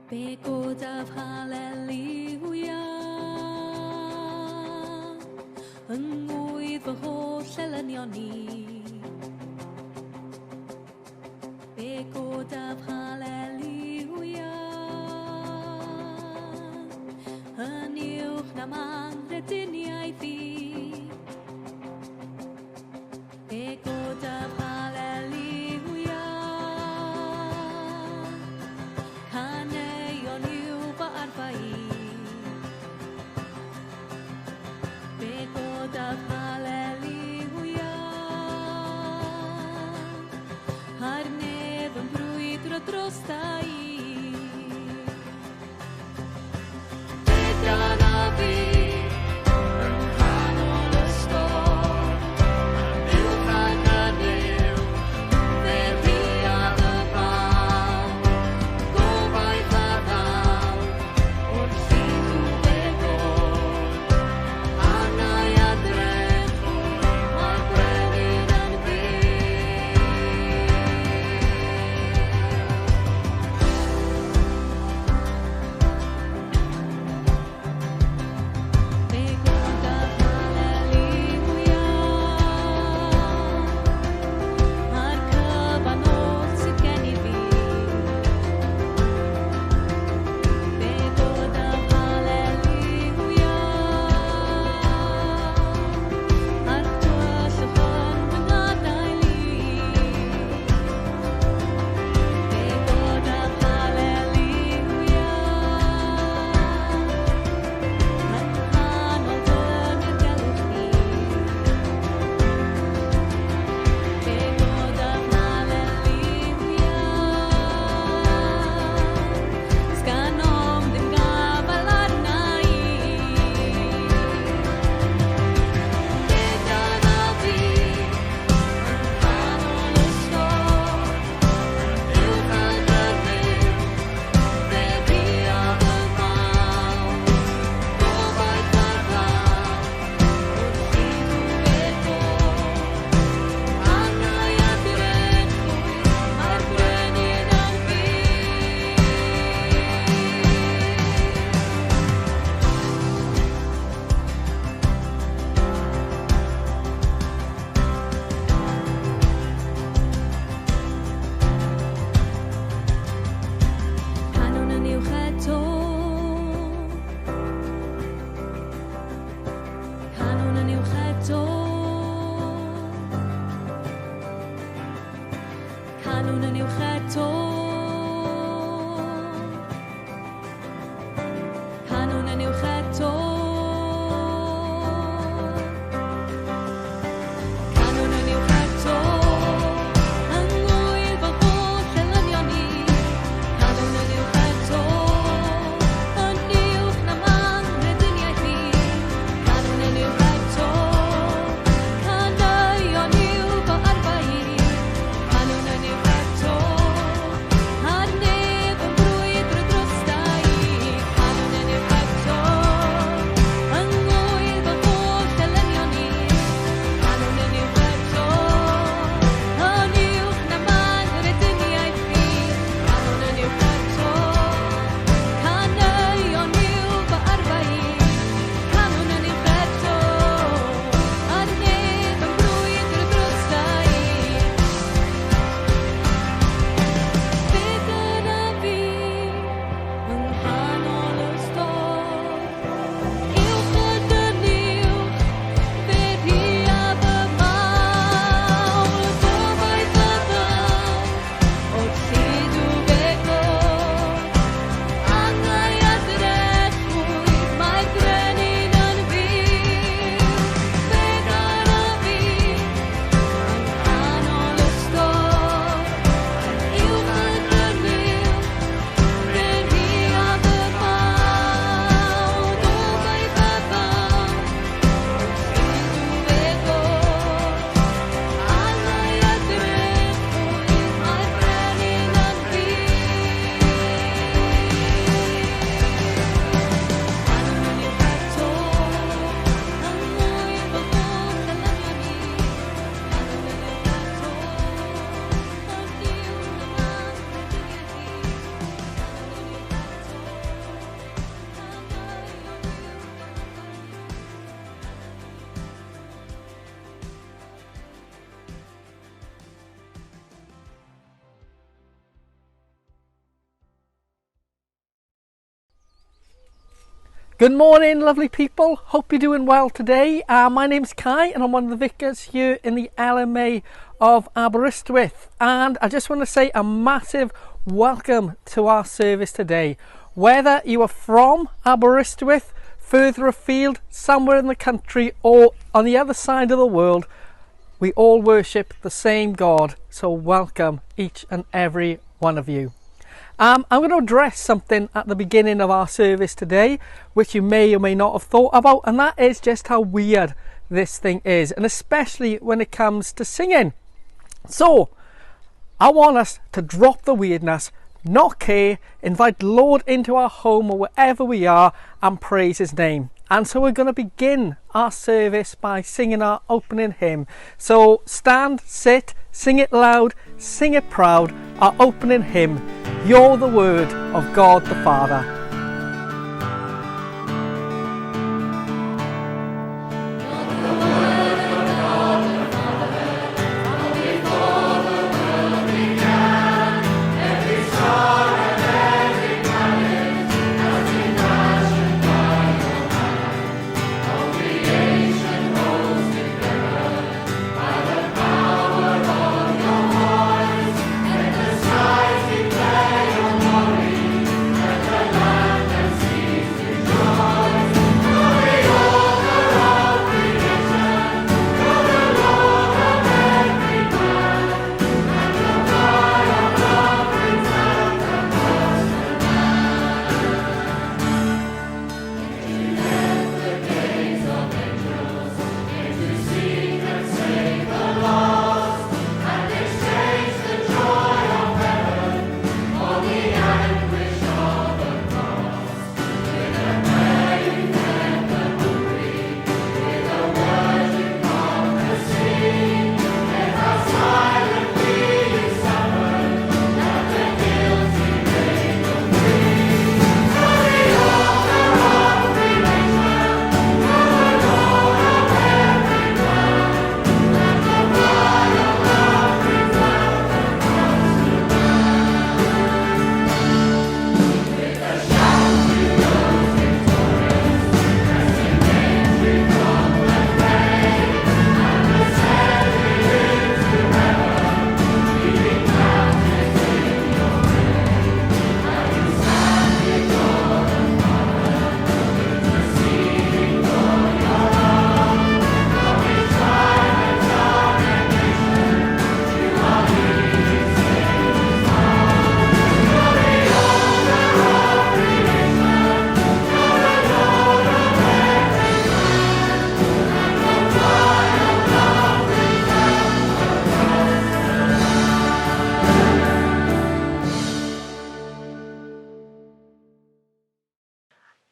Be godaf halleluia Yng ngwydd fy holl elynion ni Be godaf halleluia Yn uwch na mangrediniaeth fi Be godaf halleluia Caneuon yw fy arfa i Be godaf halleluia Ar nef yn brwydro drosta i Be dan a fi Yng Good morning, lovely people. Hope you're doing well today. My name's Kai and I'm one of the vicars here in the LMA of Aberystwyth. And I just want to say a massive welcome to our service today. Whether you are from Aberystwyth, further afield, somewhere in the country or on the other side of the world, we all worship the same God. So welcome each and every one of you. I'm going to address something at the beginning of our service today, which you may or may not have thought about, and that is just how weird this thing is, and especially when it comes to singing. So, I want us to drop the weirdness, not care, invite the Lord into our home or wherever we are, and praise His name. And so we're going to begin our service by singing our opening hymn. So stand, sit, sing it loud, sing it proud, our opening hymn. You're the Word of God the Father.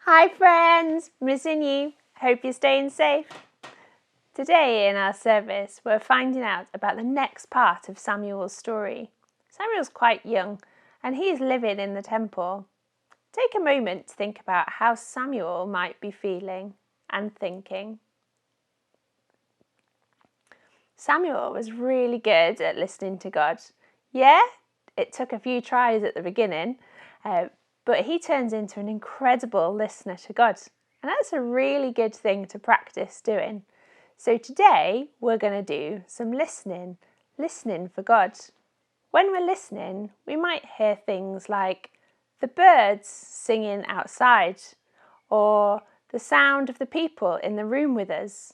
Hi friends, missing you. Hope you're staying safe. Today in our service we're finding out about the next part of Samuel's story. Samuel's quite young and he's living in the temple. Take a moment to think about how Samuel might be feeling and thinking. Samuel was really good at listening to God. Yeah, it took a few tries at the beginning, but he turns into an incredible listener to God. And that's a really good thing to practice doing. So today we're going to do some listening for God. When we're listening, we might hear things like the birds singing outside, or the sound of the people in the room with us,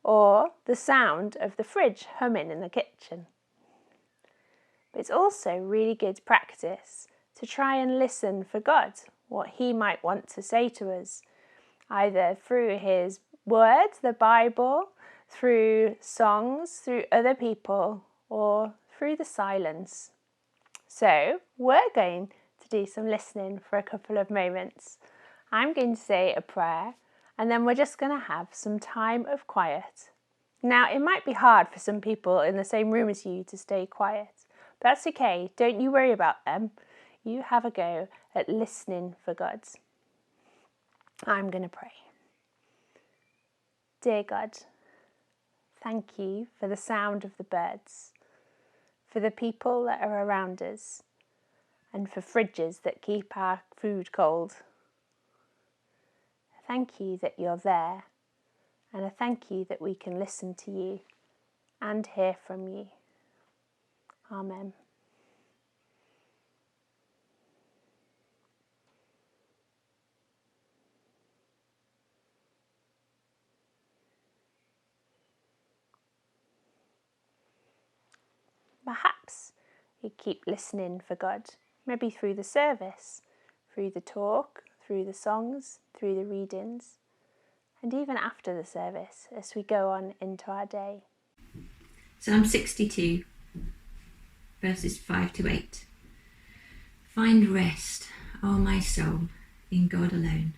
or the sound of the fridge humming in the kitchen. But it's also really good practice to try and listen for God, what He might want to say to us, either through His Word, the Bible, through songs, through other people, or through the silence. So we're going to do some listening for a couple of moments. I'm going to say a prayer, and then we're just going to have some time of quiet. Now, it might be hard for some people in the same room as you to stay quiet, but that's okay. Don't you worry about them. You have a go at listening for God. I'm going to pray. Dear God, thank you for the sound of the birds, for the people that are around us, and for fridges that keep our food cold. thank you that you're there, and I thank you that we can listen to you and hear from you. Amen. Perhaps you keep listening for God, maybe through the service, through the talk, through the songs, through the readings, and even after the service as we go on into our day. Psalm 62, verses 5 to 8. Find rest, O my soul, in God alone.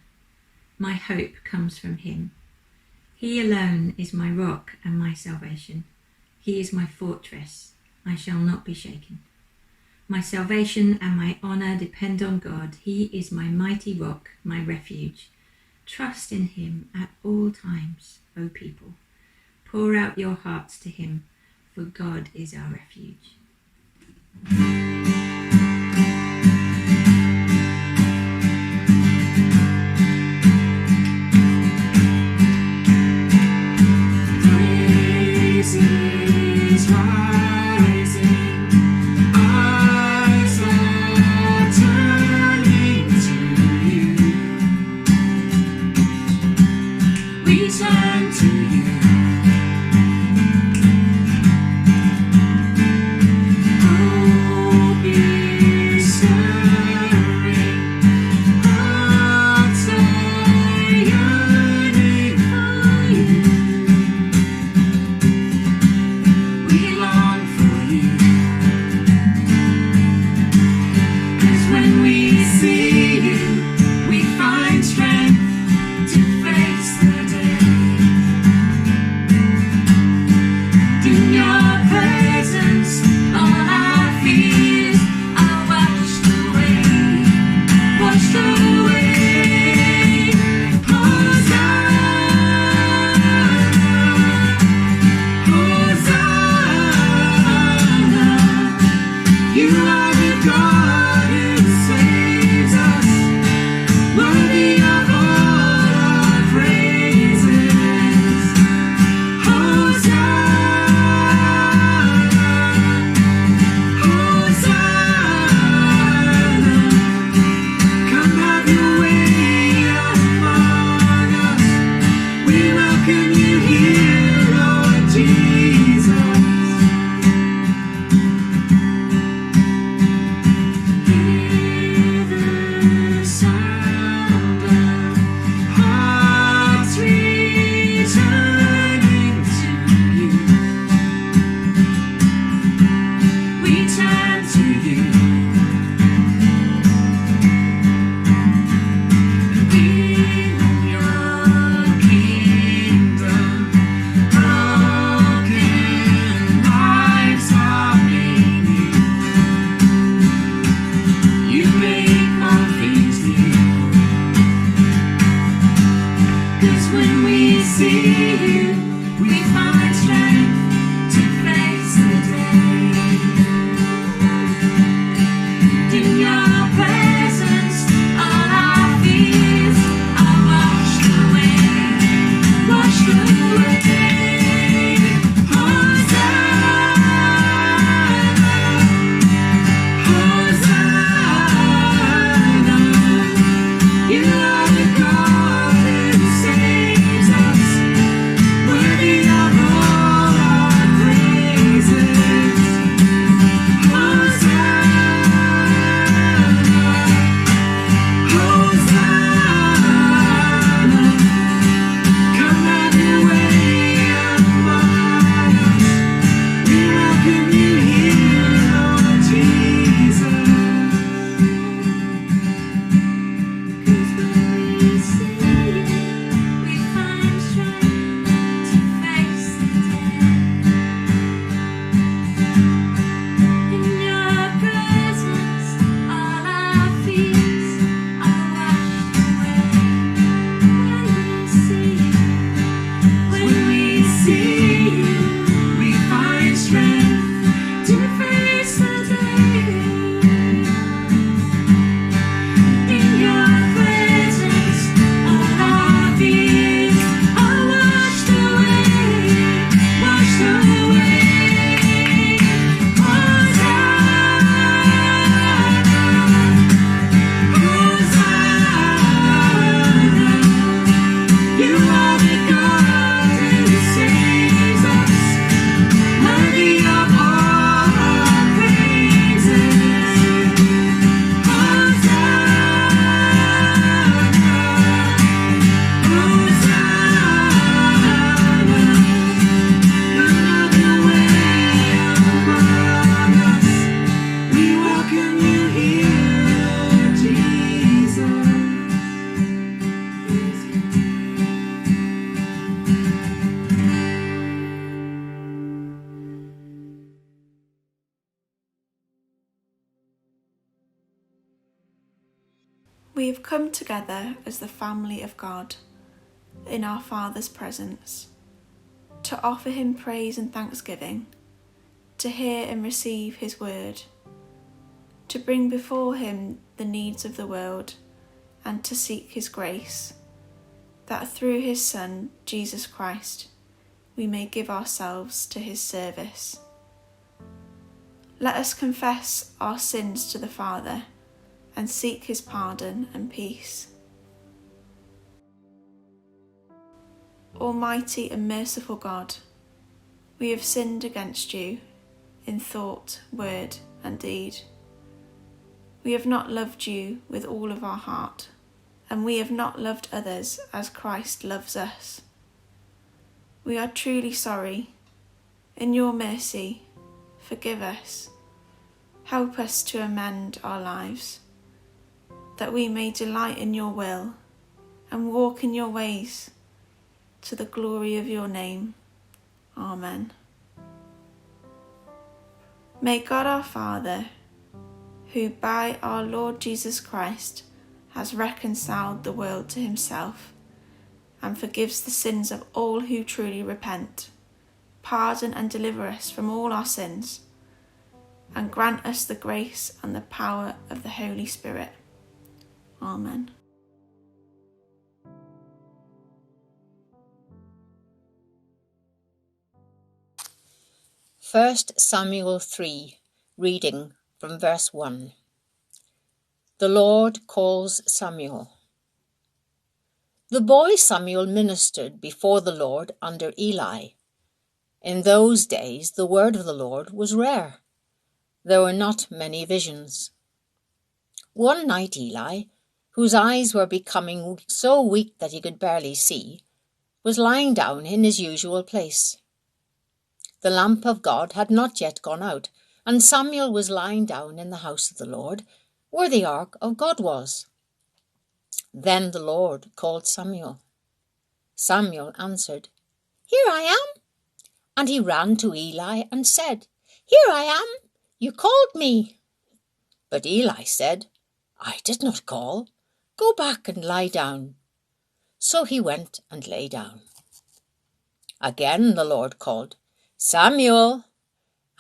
My hope comes from him. He alone is my rock and my salvation. He is my fortress. I shall not be shaken. My salvation and my honour depend on God. He is my mighty rock, my refuge. Trust in him at all times, O people. Pour out your hearts to him, for God is our refuge. Praises rising, eyes are turning to you. We turn to you. Hope We have come together as the family of God in our Father's presence, to offer him praise and thanksgiving, to hear and receive his word, to bring before him the needs of the world, and to seek his grace, that through his Son, Jesus Christ, we may give ourselves to his service. Let us confess our sins to the Father and seek his pardon and peace. Almighty and merciful God, we have sinned against you in thought, word, and deed. We have not loved you with all of our heart, and we have not loved others as Christ loves us. We are truly sorry. In your mercy, forgive us. Help us to amend our lives, that we may delight in your will and walk in your ways, to the glory of your name. Amen. May God our Father, who by our Lord Jesus Christ has reconciled the world to himself and forgives the sins of all who truly repent, pardon and deliver us from all our sins, and grant us the grace and the power of the Holy Spirit. Amen. First Samuel 3, reading from verse 1. The Lord calls Samuel. The boy Samuel ministered before the Lord under Eli. In those days the word of the Lord was rare. There were not many visions. One night Eli, whose eyes were becoming so weak that he could barely see, was lying down in his usual place. The lamp of God had not yet gone out, and Samuel was lying down in the house of the Lord, where the ark of God was. Then the Lord called Samuel. Samuel answered, "Here I am." And he ran to Eli and said, "Here I am. You called me." But Eli said, "I did not call. Go back and lie down." So he went and lay down. Again the Lord called, "Samuel."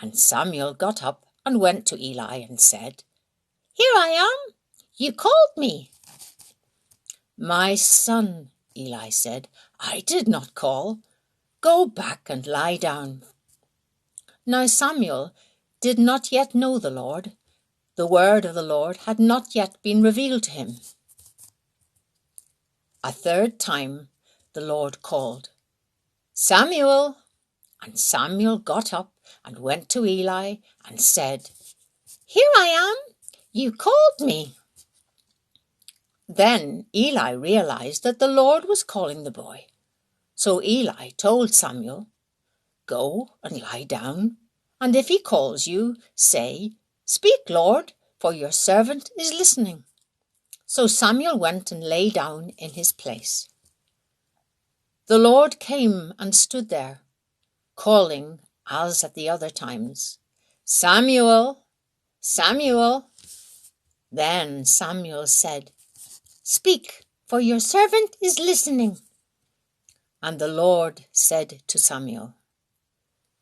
And Samuel got up and went to Eli and said, "Here I am. You called me." "My son," Eli said, "I did not call. Go back and lie down." Now Samuel did not yet know the Lord. The word of the Lord had not yet been revealed to him. A third time the Lord called, "Samuel." And Samuel got up and went to Eli and said, "Here I am. You called me." Then Eli realized that the Lord was calling the boy. So Eli told Samuel, "Go and lie down, and if he calls you, say, 'Speak, Lord, for your servant is listening.'" So Samuel went and lay down in his place. The Lord came and stood there, calling, as at the other times, "Samuel, Samuel." Then Samuel said, "Speak, for your servant is listening." And the Lord said to Samuel,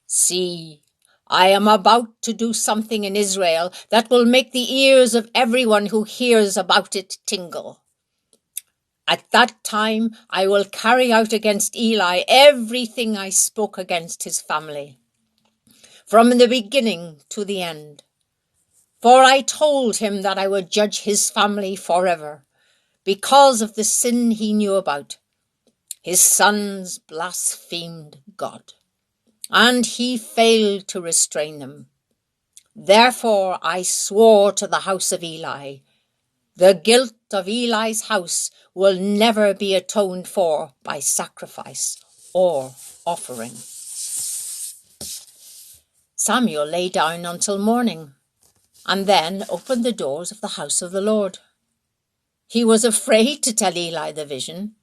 "See, I am about to do something in Israel that will make the ears of everyone who hears about it tingle. At that time I will carry out against Eli everything I spoke against his family, from the beginning to the end. For I told him that I would judge his family forever, because of the sin he knew about. His sons blasphemed God, and he failed to restrain them. Therefore I swore to the house of Eli, the guilt of Eli's house will never be atoned for by sacrifice or offering." Samuel lay down until morning, and then opened the doors of the house of the Lord. He was afraid to tell Eli the vision,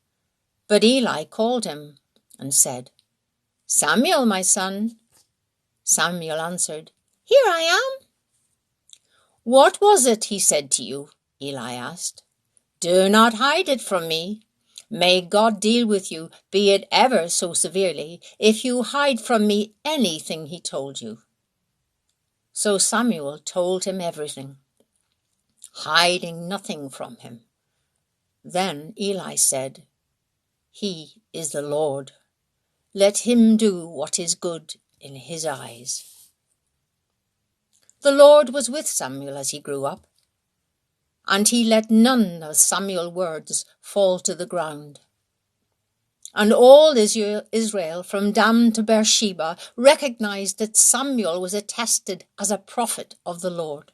but Eli called him and said, "Samuel, my son." Samuel answered, "Here I am." "What was it he said to you?" Eli asked. Do not hide it from me. May God deal with you, be it ever so severely, if you hide from me anything he told you. So Samuel told him everything, hiding nothing from him. Then Eli said, He is the Lord. Let him do what is good in his eyes. The Lord was with Samuel as he grew up, and he let none of Samuel's words fall to the ground. And all Israel, from Dan to Beersheba, recognized that Samuel was attested as a prophet of the Lord.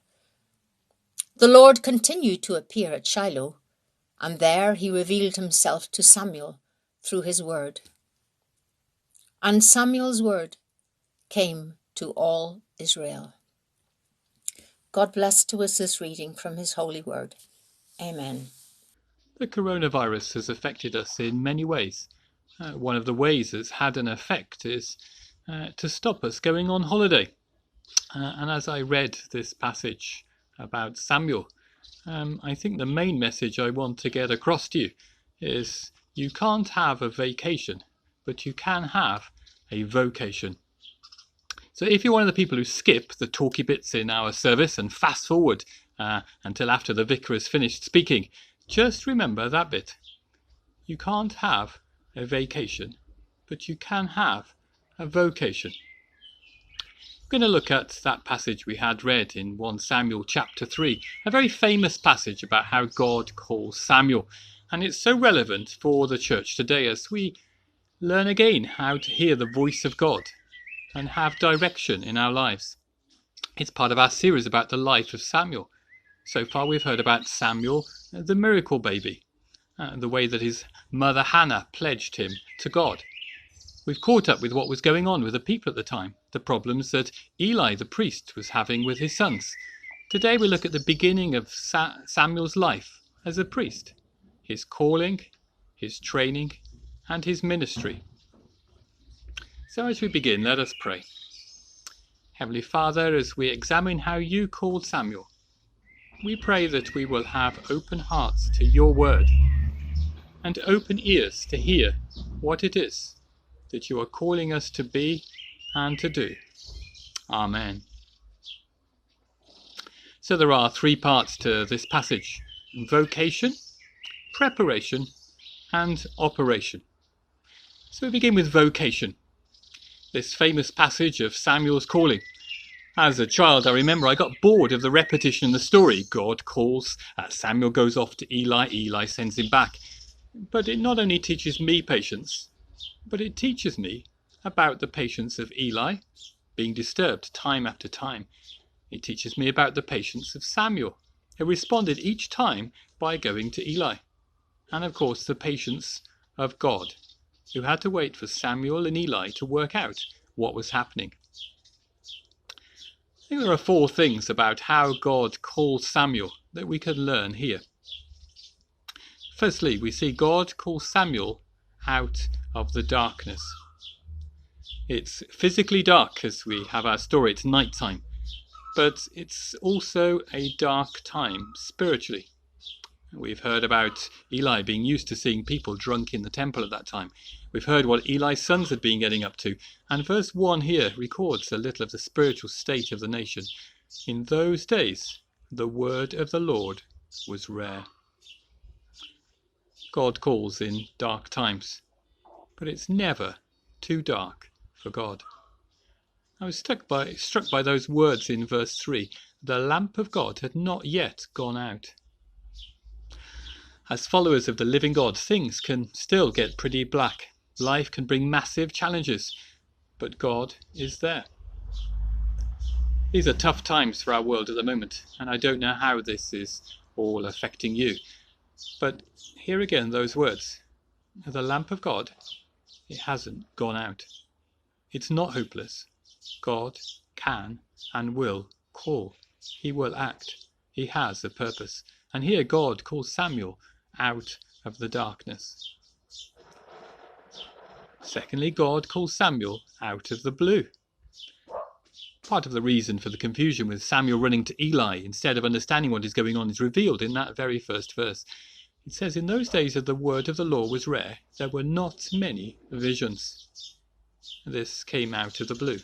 The Lord continued to appear at Shiloh, and there he revealed himself to Samuel through his word. And Samuel's word came to all Israel. God bless to us this reading from his holy word. Amen. The coronavirus has affected us in many ways. One of the ways it's had an effect is to stop us going on holiday. And as I read this passage about Samuel, I think the main message I want to get across to you is you can't have a vacation, but you can have a vocation. So if you're one of the people who skip the talky bits in our service and fast forward until after the vicar has finished speaking, just remember that bit. You can't have a vacation, but you can have a vocation. We're going to look at that passage we had read in 1 Samuel chapter 3, a very famous passage about how God calls Samuel. And it's so relevant for the church today as we learn again how to hear the voice of God and have direction in our lives. It's part of our series about the life of Samuel. So far we've heard about Samuel, the miracle baby, the way that his mother Hannah pledged him to God. We've caught up with what was going on with the people at the time, the problems that Eli the priest was having with his sons. Today we look at the beginning of Samuel's life as a priest, his calling, his training, and his ministry. So as we begin, let us pray. Heavenly Father, as we examine how you called Samuel, we pray that we will have open hearts to your word and open ears to hear what it is that you are calling us to be and to do. Amen. So there are 3 parts to this passage: vocation, preparation, and operation. So we begin with vocation, this famous passage of Samuel's calling. As a child, I remember I got bored of the repetition of the story. God calls, Samuel goes off to Eli, Eli sends him back. But it not only teaches me patience, but it teaches me about the patience of Eli, being disturbed time after time. It teaches me about the patience of Samuel, who responded each time by going to Eli. And of course the patience of God, who had to wait for Samuel and Eli to work out what was happening. I think there are 4 things about how God calls Samuel that we can learn here. Firstly, we see God calls Samuel out of the darkness. It's physically dark as we have our story, it's night time, but it's also a dark time spiritually. We've heard about Eli being used to seeing people drunk in the temple at that time. We've heard what Eli's sons had been getting up to. And verse 1 here records a little of the spiritual state of the nation. In those days, the word of the Lord was rare. God calls in dark times, but it's never too dark for God. I was struck by those words in verse 3. The lamp of God had not yet gone out. As followers of the living God, things can still get pretty black. Life can bring massive challenges, but God is there. These are tough times for our world at the moment, and I don't know how this is all affecting you. But here again, those words. The lamp of God, it hasn't gone out. It's not hopeless. God can and will call. He will act. He has a purpose. And here God calls Samuel out of the darkness. Secondly, God calls Samuel out of the blue. Part of the reason for the confusion with Samuel running to Eli instead of understanding what is going on is revealed in that very first verse. It says, in those days that the word of the law was rare, there were not many visions. This came out of the blue.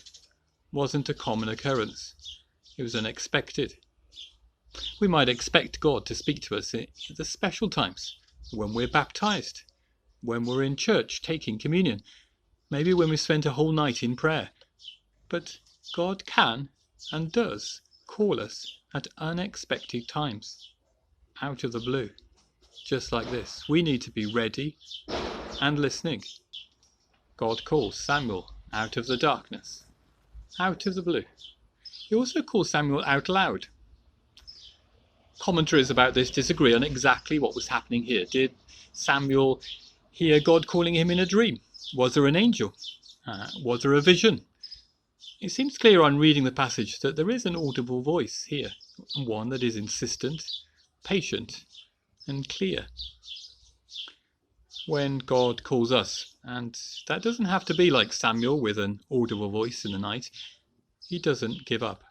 Wasn't a common occurrence. It was unexpected. We might expect God to speak to us at the special times, when we're baptized, when we're in church taking communion, maybe when we spent a whole night in prayer. But God can and does call us at unexpected times, out of the blue, just like this. We need to be ready and listening. God calls Samuel out of the darkness, out of the blue. He also calls Samuel out loud. Commentaries about this disagree on exactly what was happening here. Did Samuel hear God calling him in a dream? Was there an angel? Was there a vision? It seems clear on reading the passage that there is an audible voice here, one that is insistent, patient, and clear. When God calls us, and that doesn't have to be like Samuel with an audible voice in the night, he doesn't give up.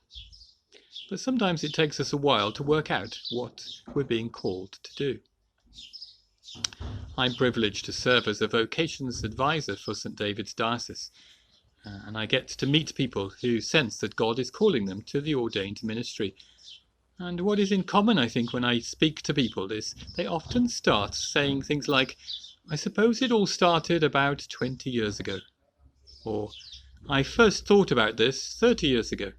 But sometimes it takes us a while to work out what we're being called to do. I'm privileged to serve as a vocations advisor for St David's Diocese, and I get to meet people who sense that God is calling them to the ordained ministry. And what is in common, I think, when I speak to people is they often start saying things like, I suppose it all started about 20 years ago, or I first thought about this 30 years ago.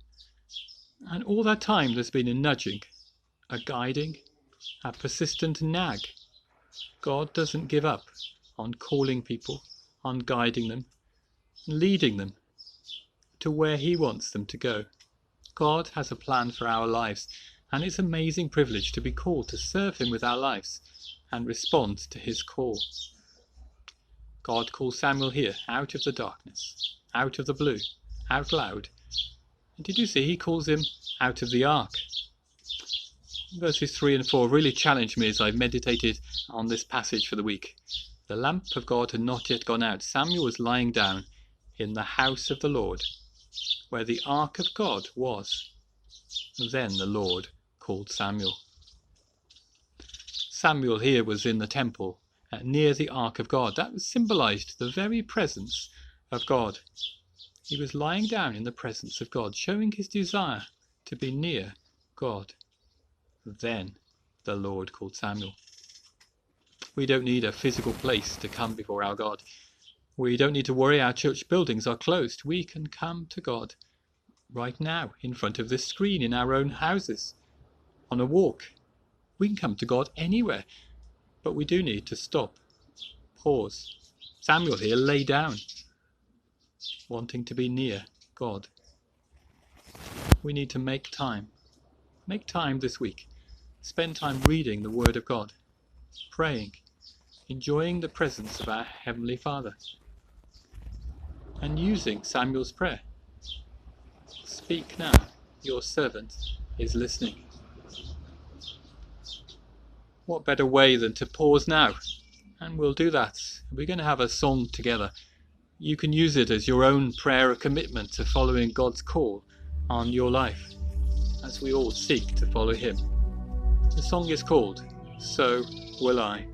And all that time there's been a nudging, a guiding, a persistent nag. God doesn't give up on calling people, on guiding them, leading them to where he wants them to go. God has a plan for our lives, and it's an amazing privilege to be called to serve him with our lives and respond to his call. God calls Samuel here out of the darkness, out of the blue, out loud. And did you see he calls him out of the ark? Verses 3 and 4 really challenged me as I meditated on this passage for the week. The lamp of God had not yet gone out. Samuel was lying down in the house of the Lord, where the ark of God was. Then the Lord called Samuel. Samuel here was in the temple, near the ark of God. That symbolized the very presence of God. He was lying down in the presence of God, showing his desire to be near God. Then the Lord called Samuel. We don't need a physical place to come before our God. We don't need to worry our church buildings are closed. We can come to God right now, in front of this screen, in our own houses, on a walk. We can come to God anywhere, but we do need to stop, pause. Samuel here lay down, wanting to be near God. We need to make time this week. Spend time reading the Word of God, praying, enjoying the presence of our Heavenly Father, and using Samuel's prayer. Speak now, your servant is listening. What better way than to pause now? And we'll do that. We're going to have a song together. You can use it as your own prayer of commitment to following God's call on your life, as we all seek to follow him. The song is called So Will I.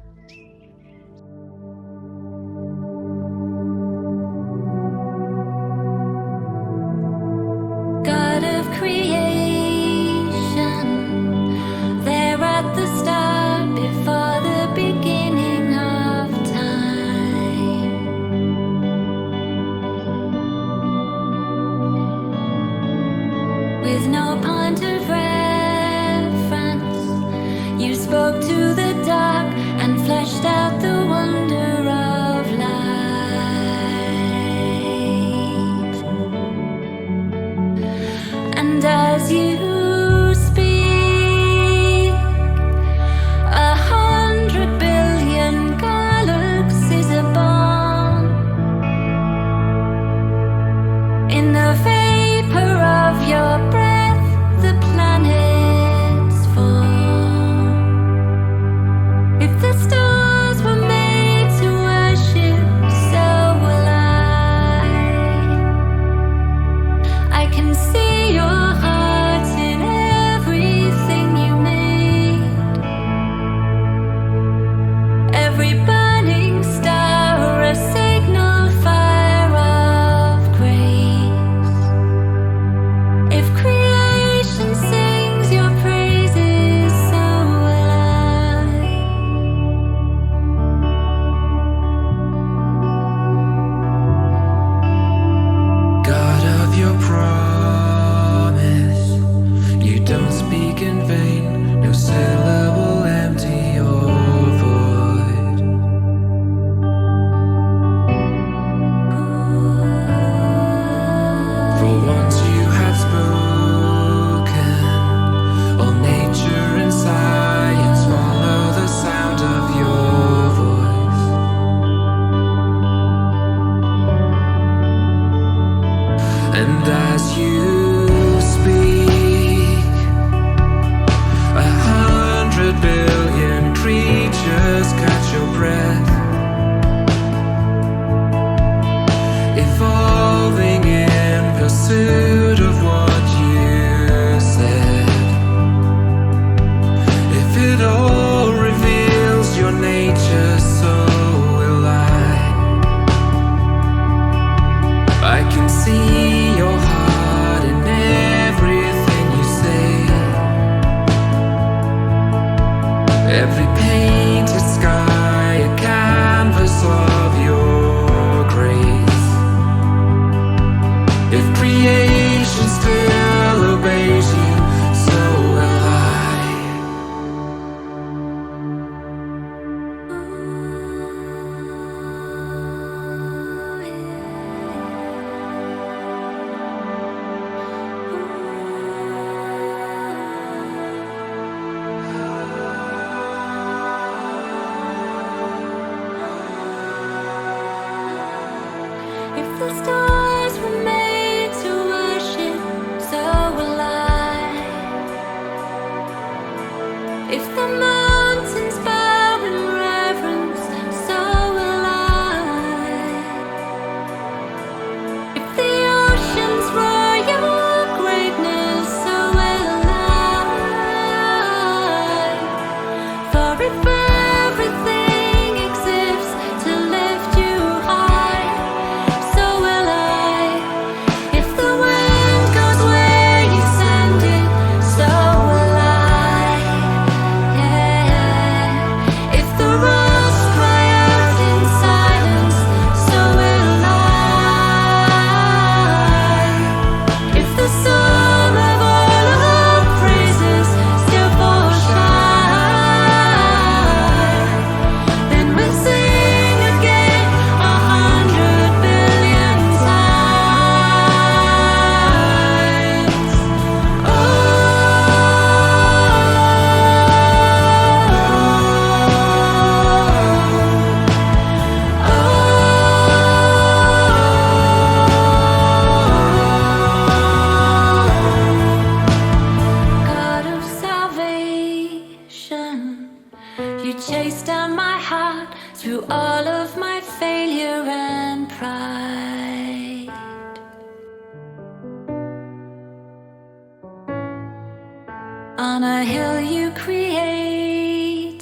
God of creation, there at the start, before the beginning of time. With no point of reference, you spoke to the dark and just catch your breath, evolving in pursuit of what you said. If it all reveals your nature, so will I can see your heart in everything you say. Every painted sky, a canvas of your grace. If creation still obeys you, so will I. If the stars were made to worship, so will I. If the mountains bow in reverence, so will I. If the oceans roar your greatness, so will I. For if everything exists to lift you high, so will I. If the wind goes where you send it, so will I. Yeah. If the rocks cry out in silence, so will I. If the sum of all our praises still falls short, then we'll sing again 100 billion times. Oh, God of salvation, you chased down my heart through all of my failure and pride. On a hill you created,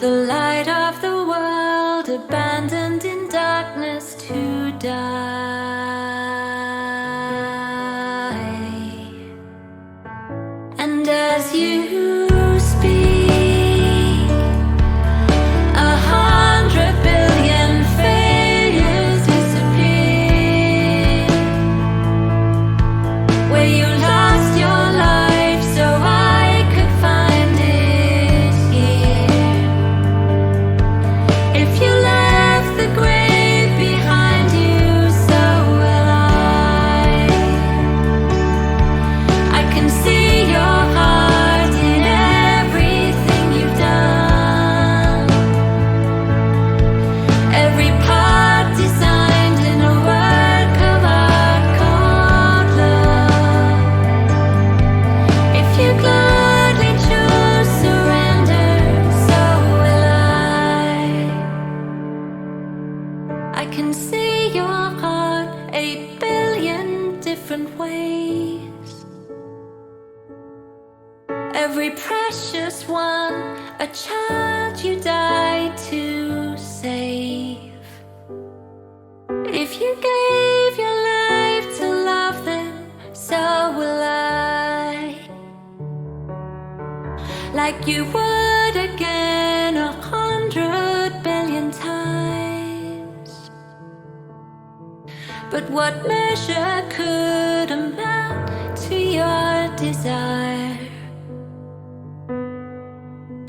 the light of the world, abandoned in darkness to die. And as you speak, 100 billion failures disappear. Where you lost your life so I could find it here. If you left the grave behind you, so will I can see your heart in everything you've done. Every part designed in a work of art called love. If you gladly choose surrender, so will I can see your heart 8 billion different ways. Every precious one, a child you died to save. If you gave your life to love them, so will I. Like you would again 100 billion times. But what measure could amount to your desire?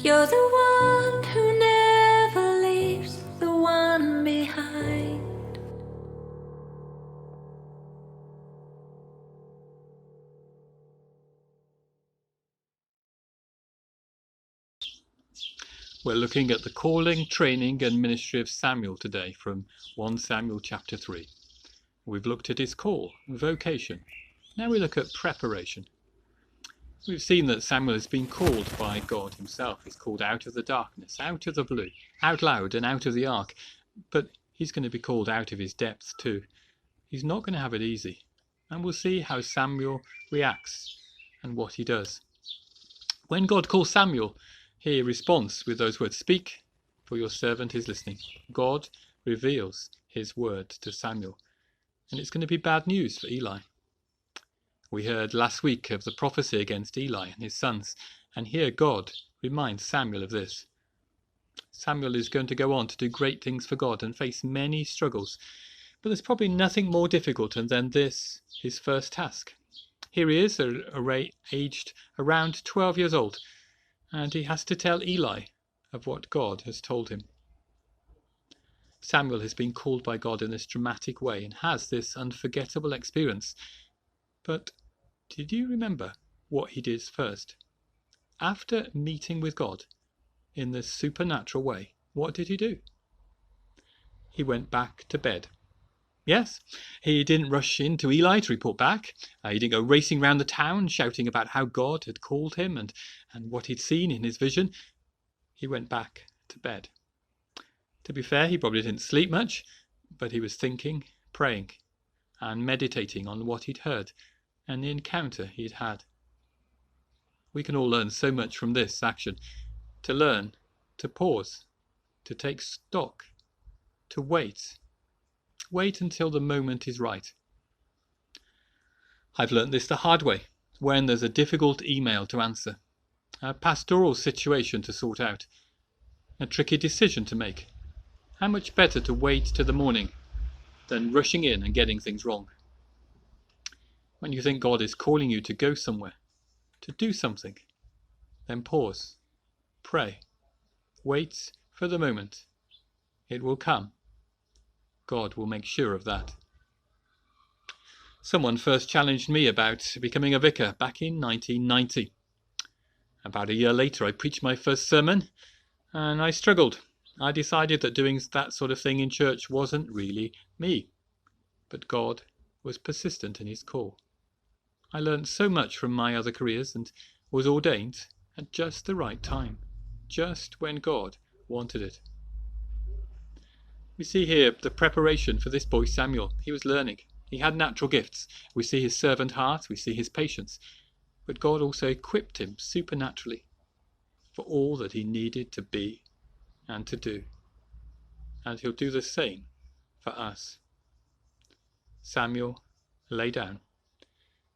You're the one who never leaves the one behind. We're looking at the calling, training and ministry of Samuel today from 1 Samuel chapter 3. We've looked at his call, vocation. Now we look at preparation. We've seen that Samuel has been called by God himself. He's called out of the darkness, out of the blue, out loud and out of the ark. But he's going to be called out of his depths too. He's not going to have it easy. And we'll see how Samuel reacts and what he does. When God calls Samuel, he responds with those words, "Speak, for your servant is listening." God reveals his word to Samuel. And it's going to be bad news for Eli. We heard last week of the prophecy against Eli and his sons, and here God reminds Samuel of this. Samuel is going to go on to do great things for God and face many struggles, but there's probably nothing more difficult than this, his first task. Here he is, aged around 12 years old, and he has to tell Eli of what God has told him. Samuel has been called by God in this dramatic way and has this unforgettable experience. But did you remember what he did first? After meeting with God in this supernatural way, what did he do? He went back to bed. Yes, he didn't rush into Eli to report back. He didn't go racing around the town shouting about how God had called him and what he'd seen in his vision. He went back to bed. To be fair, he probably didn't sleep much, but he was thinking, praying, and meditating on what he'd heard and the encounter he'd had. We can all learn so much from this action. To learn, to pause, to take stock, to wait. Wait until the moment is right. I've learnt this the hard way, when there's a difficult email to answer, a pastoral situation to sort out, a tricky decision to make. How much better to wait till the morning than rushing in and getting things wrong. When you think God is calling you to go somewhere, to do something, then pause, pray, wait for the moment. It will come. God will make sure of that. Someone first challenged me about becoming a vicar back in 1990. About a year later, I preached my first sermon, and I struggled. I decided that doing that sort of thing in church wasn't really me. But God was persistent in his call. I learned so much from my other careers and was ordained at just the right time, just when God wanted it. We see here the preparation for this boy Samuel. He was learning. He had natural gifts. We see his servant heart, we see his patience. But God also equipped him supernaturally for all that he needed to be and to do. And he'll do the same for us. Samuel lay down.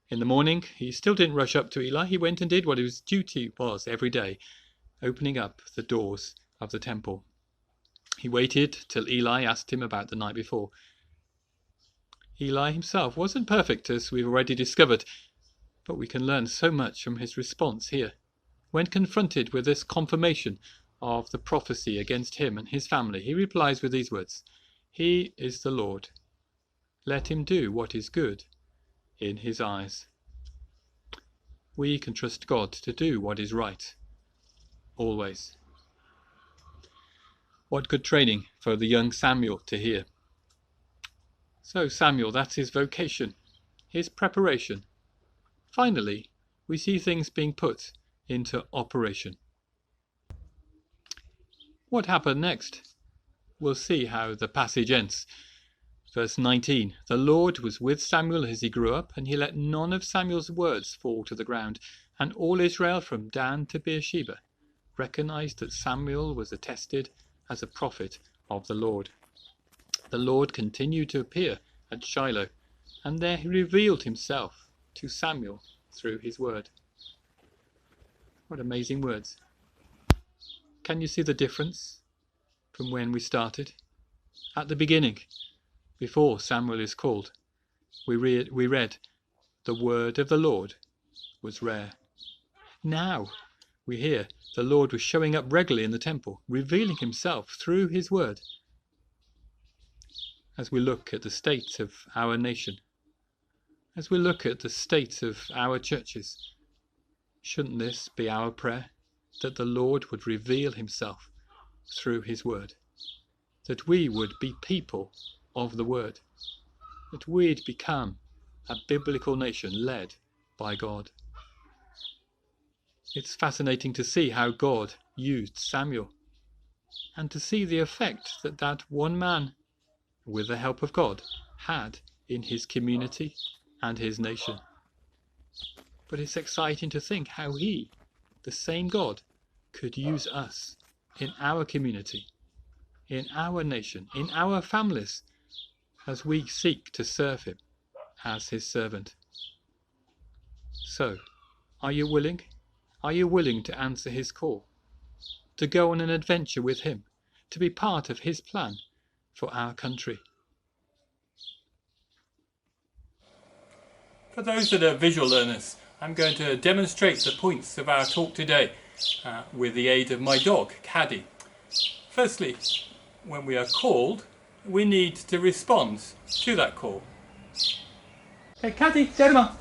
In the morning, he still didn't rush up to Eli. He went and did what his duty was every day, opening up the doors of the temple. He waited till Eli asked him about the night before. Eli himself wasn't perfect, as we've already discovered, but we can learn so much from his response here. When confronted with this confirmation of the prophecy against him and his family, he replies with these words, "He is the Lord. Let him do what is good in his eyes." We can trust God to do what is right, always. What good training for the young Samuel to hear. So Samuel, that's his vocation, his preparation. Finally, we see things being put into operation. What happened next? We'll see how the passage ends. Verse 19, "The Lord was with Samuel as he grew up, and he let none of Samuel's words fall to the ground. And all Israel from Dan to Beersheba recognized that Samuel was attested as a prophet of the Lord. The Lord continued to appear at Shiloh, and there he revealed himself to Samuel through his word." What amazing words. Can you see the difference from when we started? At the beginning, before Samuel is called, we read, "The word of the Lord was rare." Now we hear the Lord was showing up regularly in the temple, revealing himself through his word. As we look at the state of our nation, as we look at the state of our churches, shouldn't this be our prayer? That the Lord would reveal himself through his word. That we would be people of the word. That we'd become a biblical nation led by God. It's fascinating to see how God used Samuel, and to see the effect that that one man, with the help of God, had in his community and his nation. But it's exciting to think how he, the same God, could use us in our community, in our nation, in our families, as we seek to serve him as his servant. So, are you willing? Are you willing to answer his call? To go on an adventure with him? To be part of his plan for our country? For those that are visual learners, I'm going to demonstrate the points of our talk today with the aid of my dog, Caddy. Firstly, when we are called, we need to respond to that call. Hey, Caddy, Derma.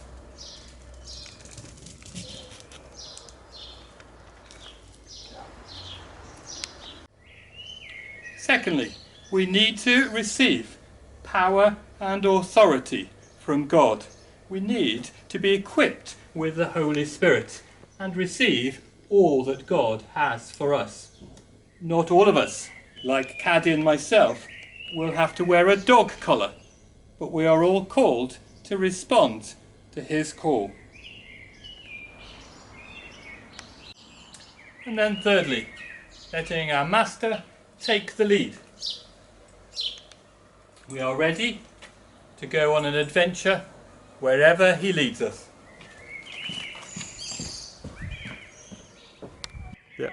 Secondly, we need to receive power and authority from God. We need to be equipped with the Holy Spirit and receive all that God has for us. Not all of us, like Caddy and myself, will have to wear a dog collar, but we are all called to respond to his call. And then thirdly, letting our Master take the lead. We are ready to go on an adventure wherever he leads us. Yeah.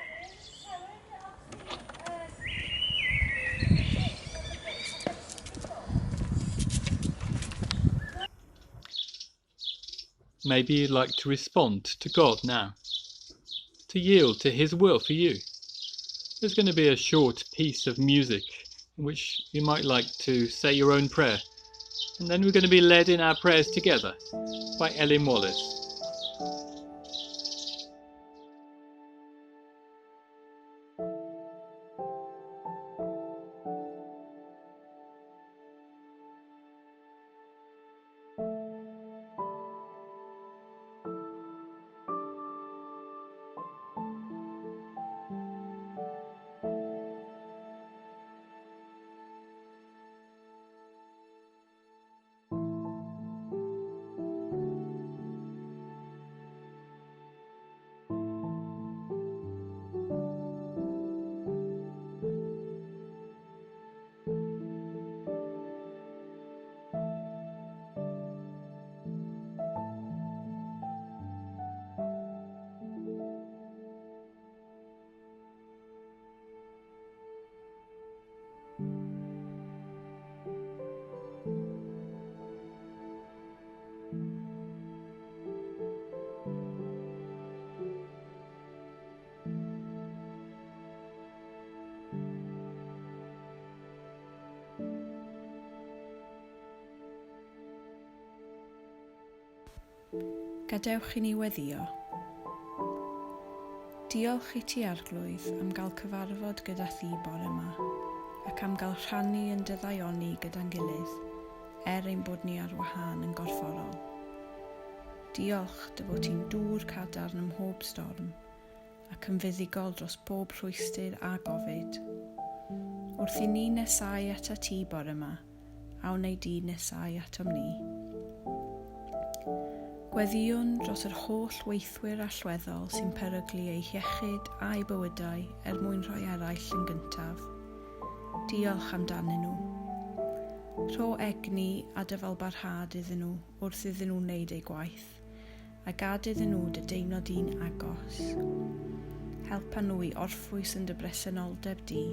Maybe you'd like to respond to God now, to yield to his will for you. There's going to be a short piece of music in which you might like to say your own prayer, and then we're going to be led in our prayers together by Ellen Wallace. Gadewch i ni weddio. Diolch i ti Arglwydd am gael cyfarfod gyda thi bore yma ac am gael rhannu yn dyddaioni gyda'n gilydd ein bod ni ar wahân yn gorfforol. Diolch dy fod ti'n dŵr cadarn ym mhob storm ac yn fuddigol dros bob rhwystyr a gofid. Wrth i ni nesau ata ti bore yma, a wneud di nesau atom ni. Gweddiwn dros yr holl weithwyr allweddol sy'n peryglu eu hiechyd a'u bywydau mwyn rhoi eraill yn gyntaf. Diolch amdanyn nhw. Rho egni a dyfalbarhad iddyn nhw wrth iddyn nhw wneud eu gwaith, a gad iddyn nhw dy deimlad di'n agos. Helpa nhw i orffwys yn dy bresenoldeb di,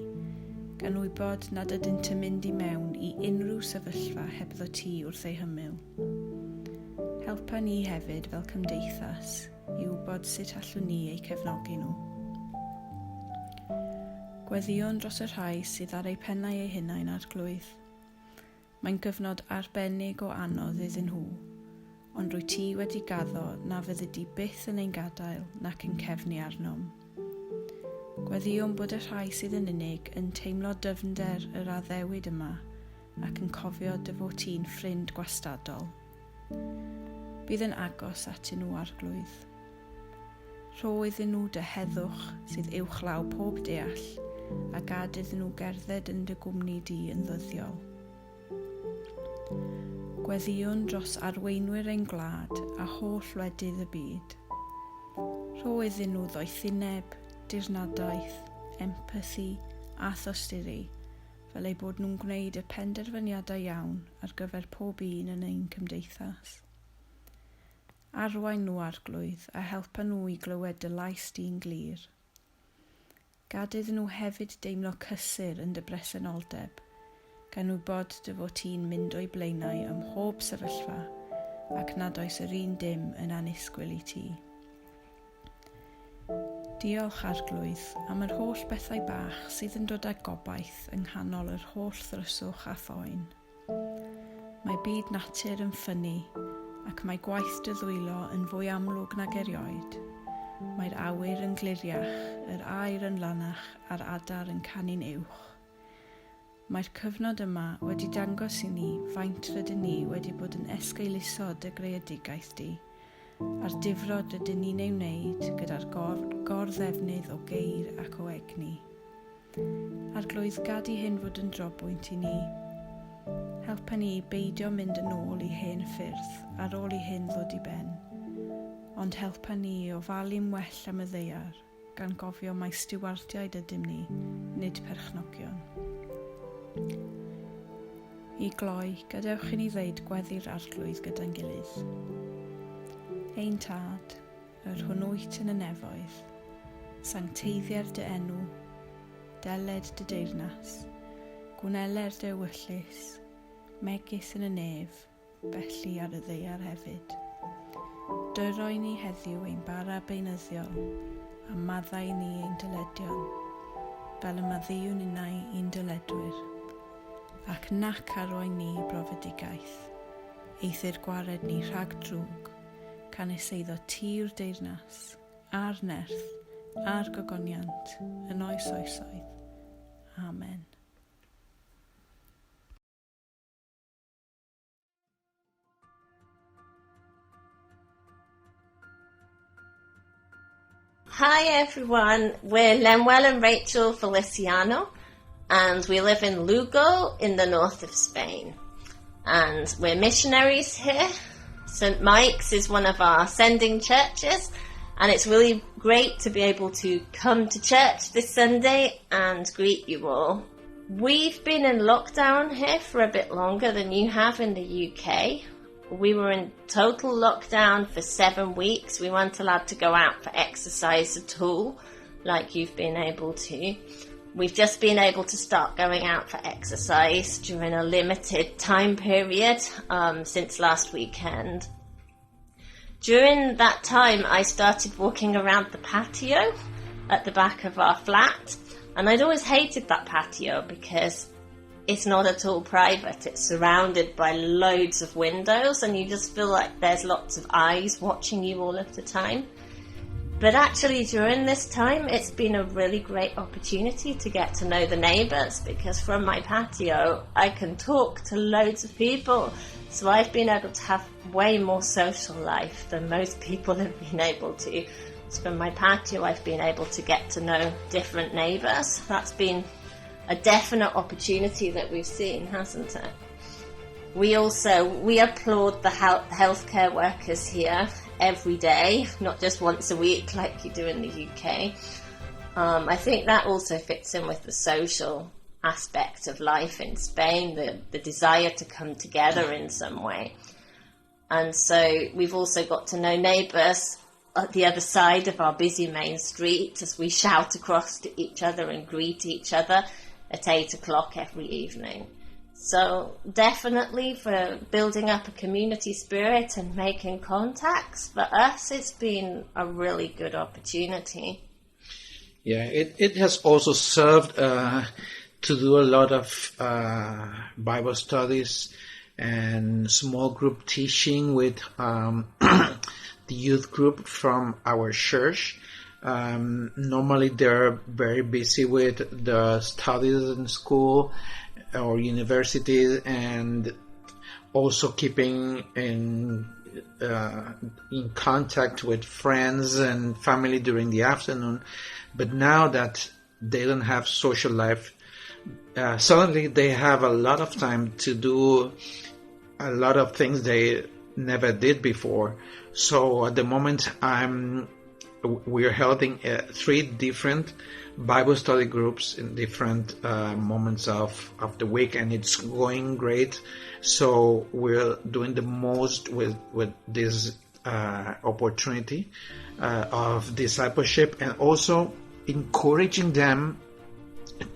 gan wybod nad ydynt yn mynd i mewn i unrhyw sefyllfa hebddo ti wrth ei hymyl. Helpa ni hefyd fel cymdeithas i wybod sut allwn ni eu cefnogi nhw. Gweddiwn dros y rhai sydd ar eu pennau eu hunain Arglwydd. Mae'n gyfnod arbennig o anodd iddyn nhw, ond rwy ti wedi gaddo na fyddi di byth yn ein gadael nac yn cefnu arnom. Gweddiwn bod y rhai sydd yn unig yn teimlo dyfnder yr addewid yma ac yn cofio dy fod ti'n ffrind gwastadol. Bydd yn agos atyn nhw Arglwydd. Rho iddyn nhw dy heddwch sydd uwchlaw pob deall, a gad iddyn nhw gerdded yn dy gwmni di yn ddyddiol. Gweddiwn dros arweinwyr ein gwlad a holl wledydd y byd. Rho iddyn nhw ddoethineb, dirnadaeth, empathi a thosturi, fel ei bod nhw'n gwneud y penderfyniadau iawn ar gyfer pob un yn ein cymdeithas. Arwain nhw arglwydd a helpa nhw i glywed dy lais di'n glir. Gad iddyn nhw hefyd deimlo cysur yn dy bresenoldeb, gan wybod dy fod ti'n mynd o'i blaenau ym mhob sefyllfa ac nad oes yr un dim yn annisgwyl i ti. Diolch arglwydd am yr holl bethau bach sydd yn dod â gobaith yng nghanol yr holl ddryswch a phoen. Mae byd natur yn ffynnu ac mae gwaith dy ddwylo yn fwy amlwg nag erioed. Mae'r awyr yn gliriach, yr aer yn lanach a'r adar yn canu'n uwch. Mae'r cyfnod yma wedi dangos i ni faint rydyn ni wedi bod yn esgeilusod y greadigaeth di, a'r difrod ydyn ni'n ei wneud gyda'r gorddefnydd o geir ac o egni. Arglwydd gad i hyn fod yn drobwynt i ni. Helpa ni beidio mynd yn ôl i hen ffyrdd ar ôl i hyn ddod i ben, ond helpa ni ofalu'n well am y ddeiar, gan gofio mai stiwardiaid ydym ni, nid perchnogion. I gloi, gadewch i ni ddeud gweddi'r arglwydd gyda'n gilydd. Ein tad, yr hwnnwyt yn y nefoedd, sancteiddiau'r dy enw, deled dy deyrnas, gwneler dy ewyllus, megis yn y nef, felly ar y ddeiar hefyd. Dyroi ni heddiw ein bara beunyddiol, a maddau ni ein dyledion, fel y maddiwn unau un dyledwyr, ac nac arwain ni brofedigaeth, eithir gwared ni rhag drwg, canis eiddo tir deyrnas, a'r nerth, a'r gogoniant, yn oes oesoedd. Amen. Hi everyone, we're Lemuel and Rachel Feliciano and we live in Lugo in the north of Spain, and we're missionaries here. St. Mike's is one of our sending churches, and it's really great to be able to come to church this Sunday and greet you all. We've been in lockdown here for a bit longer than you have in the UK. We were in total lockdown for 7 weeks. We weren't allowed to go out for exercise at all, like you've been able to. We've just been able to start going out for exercise during a limited time period since last weekend. During that time, I started walking around the patio at the back of our flat, and I'd always hated that patio because it's not at all private. It's surrounded by loads of windows and you just feel like there's lots of eyes watching you all of the time. But actually during this time it's been a really great opportunity to get to know the neighbours, because from my patio I can talk to loads of people. So I've been able to have way more social life than most people have been able to. So from my patio I've been able to get to know different neighbours. That's been a definite opportunity that we've seen, hasn't it? We applaud the healthcare workers here every day, not just once a week like you do in the UK. I think that also fits in with the social aspect of life in Spain, the desire to come together in some way. And so we've also got to know neighbours at the other side of our busy main street as we shout across to each other and greet each other at 8 o'clock every evening. So definitely for building up a community spirit and making contacts, for us it's been a really good opportunity. Yeah, it has also served to do a lot of Bible studies and small group teaching with the youth group from our church. Normally they're very busy with the studies in school or universities, and also keeping in in contact with friends and family during the afternoon. But now that they don't have social life, suddenly they have a lot of time to do a lot of things they never did before. So at the moment, we're holding 3 different Bible study groups in different moments of the week, and it's going great. So we're doing the most with this opportunity of discipleship, and also encouraging them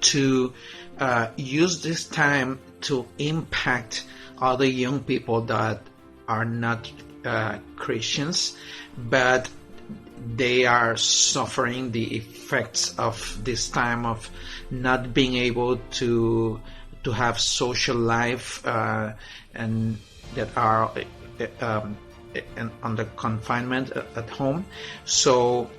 to use this time to impact other young people that are not Christians, but they are suffering the effects of this time of not being able to have social life, and that are under confinement at home. So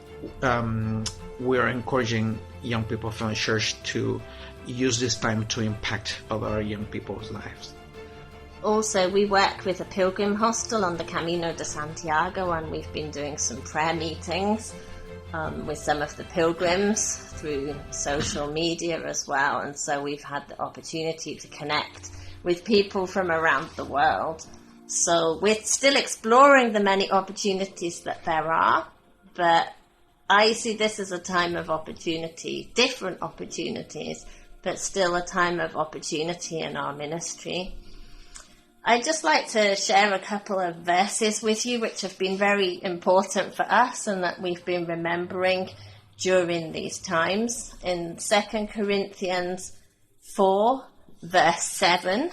we're encouraging young people from the church to use this time to impact other young people's lives. Also, we work with a pilgrim hostel on the Camino de Santiago, and we've been doing some prayer meetings with some of the pilgrims through social media as well. And so we've had the opportunity to connect with people from around the world. So we're still exploring the many opportunities that there are, but I see this as a time of opportunity, different opportunities, but still a time of opportunity in our ministry. I'd just like to share a couple of verses with you which have been very important for us and that we've been remembering during these times. In 2 Corinthians 4, verse 7,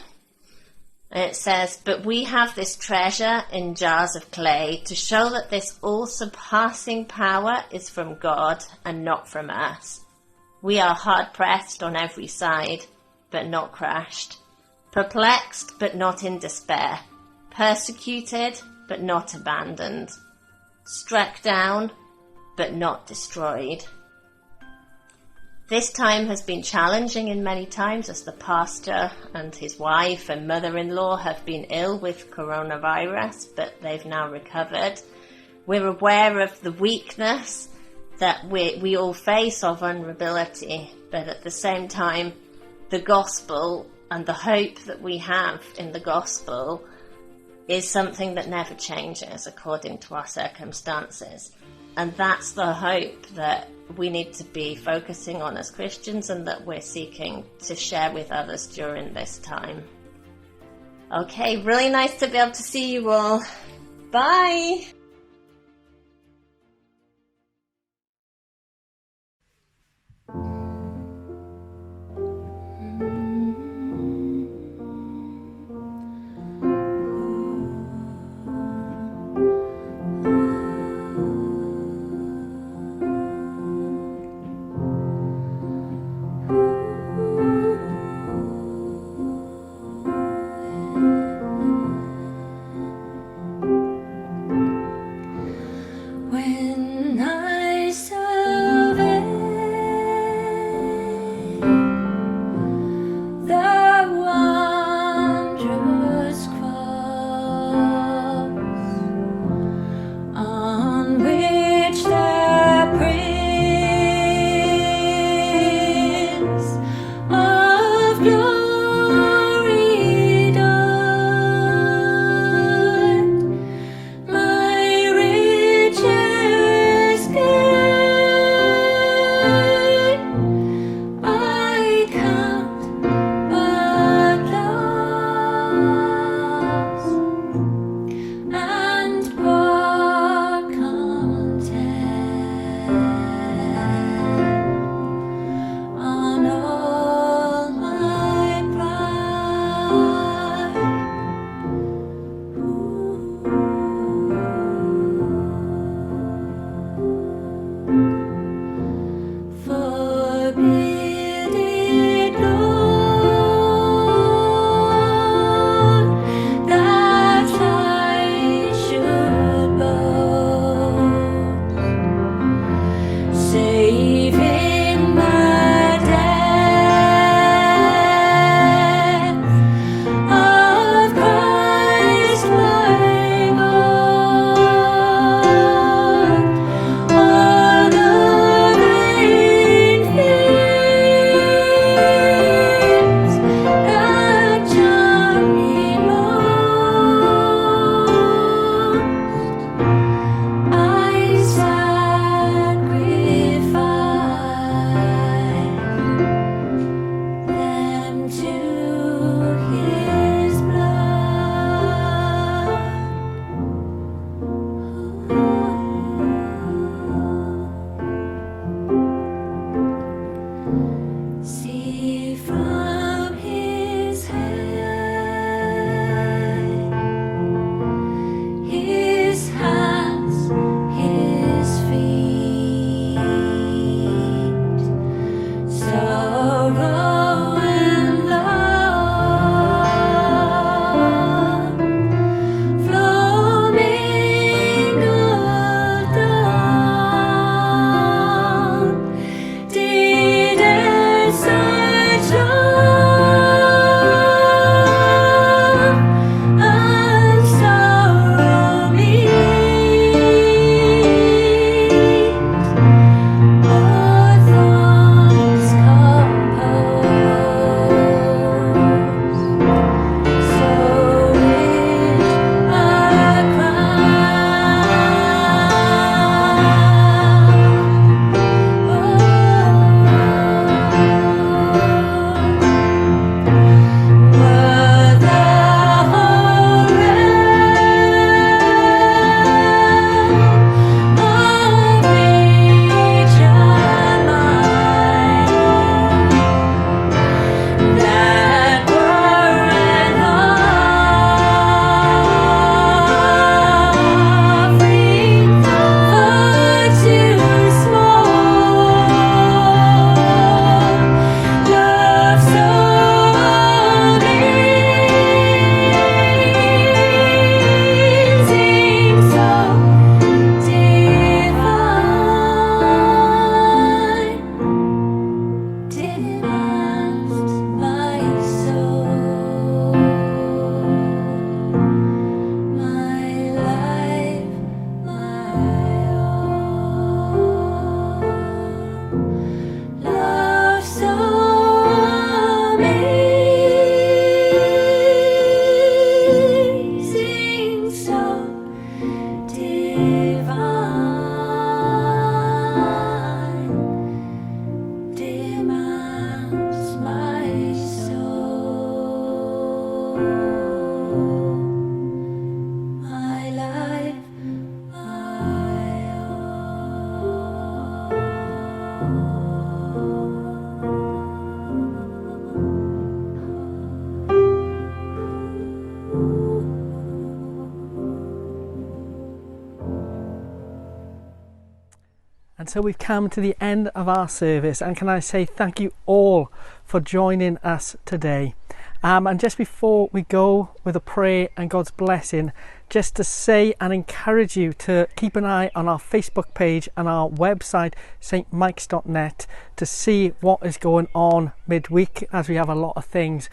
it says, "But we have this treasure in jars of clay to show that this all-surpassing power is from God and not from us. We are hard-pressed on every side, but not crushed. Perplexed, but not in despair. Persecuted, but not abandoned. Struck down, but not destroyed." This time has been challenging in many times, as the pastor and his wife and mother-in-law have been ill with coronavirus, but they've now recovered. We're aware of the weakness that we all face, our vulnerability, but at the same time, the gospel and the hope that we have in the gospel is something that never changes according to our circumstances. And that's the hope that we need to be focusing on as Christians and that we're seeking to share with others during this time. Okay, really nice to be able to see you all. Bye! And so we've come to the end of our service, and can I say thank you all for joining us today. And just before we go with a prayer and God's blessing, just to say and encourage you to keep an eye on our Facebook page and our website stmikes.net to see what is going on midweek, as we have a lot of things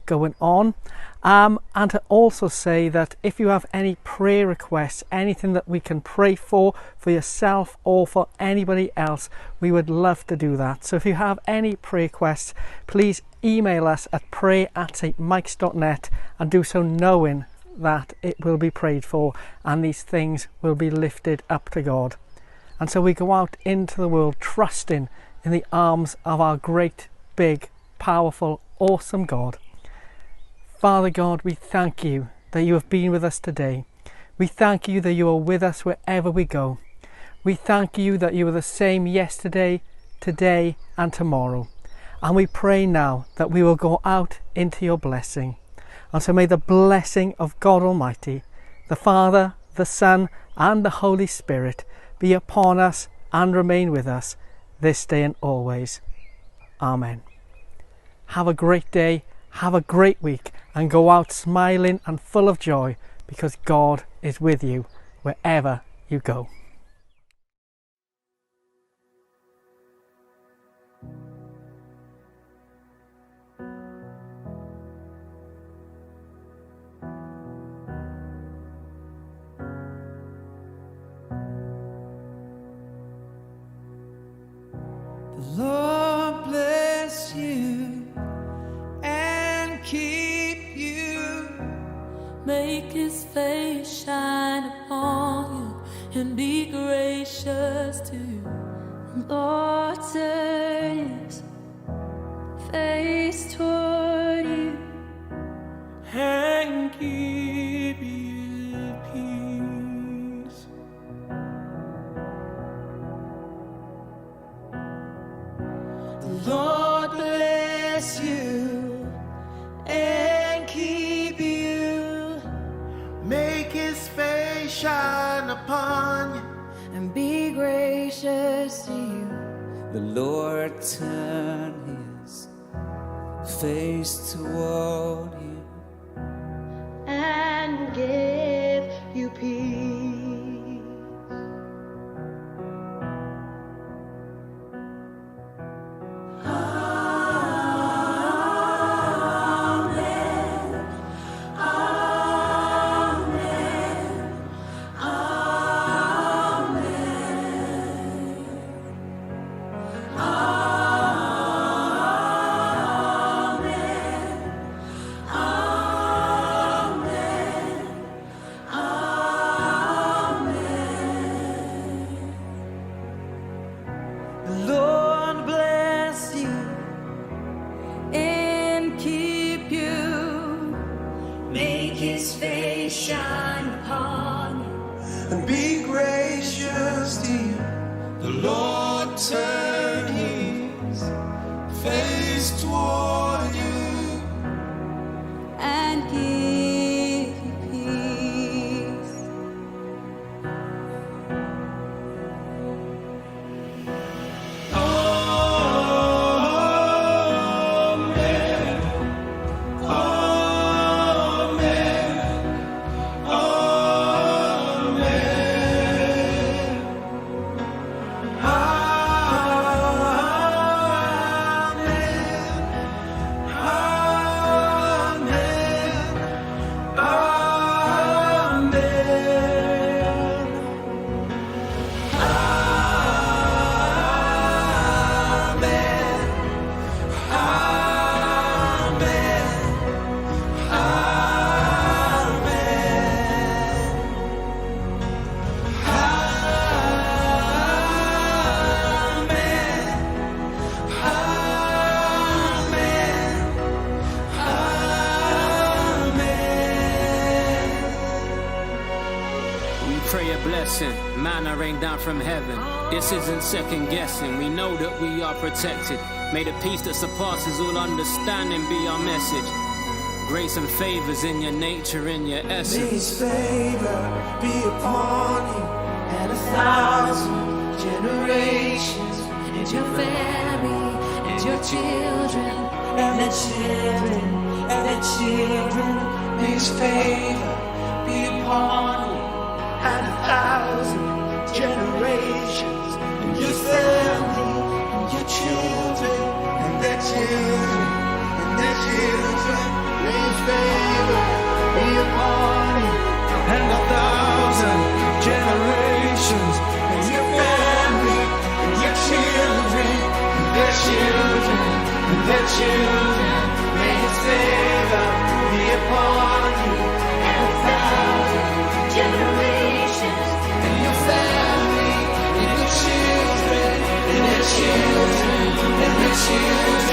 going on. And to also say that if you have any prayer requests, anything that we can pray for yourself or for anybody else, we would love to do that. So if you have any prayer requests, please email us at prayer@stmikes.net and do so knowing that it will be prayed for and these things will be lifted up to God. And so we go out into the world trusting in the arms of our great, big, powerful, awesome God. Father God, we thank you that you have been with us today. We thank you that you are with us wherever we go. We thank you that you are the same yesterday, today and tomorrow. And we pray now that we will go out into your blessing. And so may the blessing of God Almighty, the Father, the Son and the Holy Spirit be upon us and remain with us this day and always. Amen. Have a great day, have a great week, and go out smiling and full of joy, because God is with you wherever you go. Lord bless you and keep you. Make his face shine upon you and be gracious to you. Lord turn his face toward you and keep you peace. The Lord bless you and keep you. Make his face shine upon you and be gracious to you. The Lord turn his face toward you and give you peace. Manna rain down from heaven. This isn't second guessing. We know that we are protected. May the peace that surpasses all understanding be our message. Grace and favors in your nature, in your essence. May his favor be upon you and 1,000 generations, and your family, and your children, and the children, and the children. May His favor be upon you, and 1,000 generations, and your family, and your children, and their children, and their children. May His favor be upon you, and 1,000 generations, and your family, and your children, and their children, and their children. May His favor be upon you, and 1,000 generations, and your family, and your children, and their children, and their children.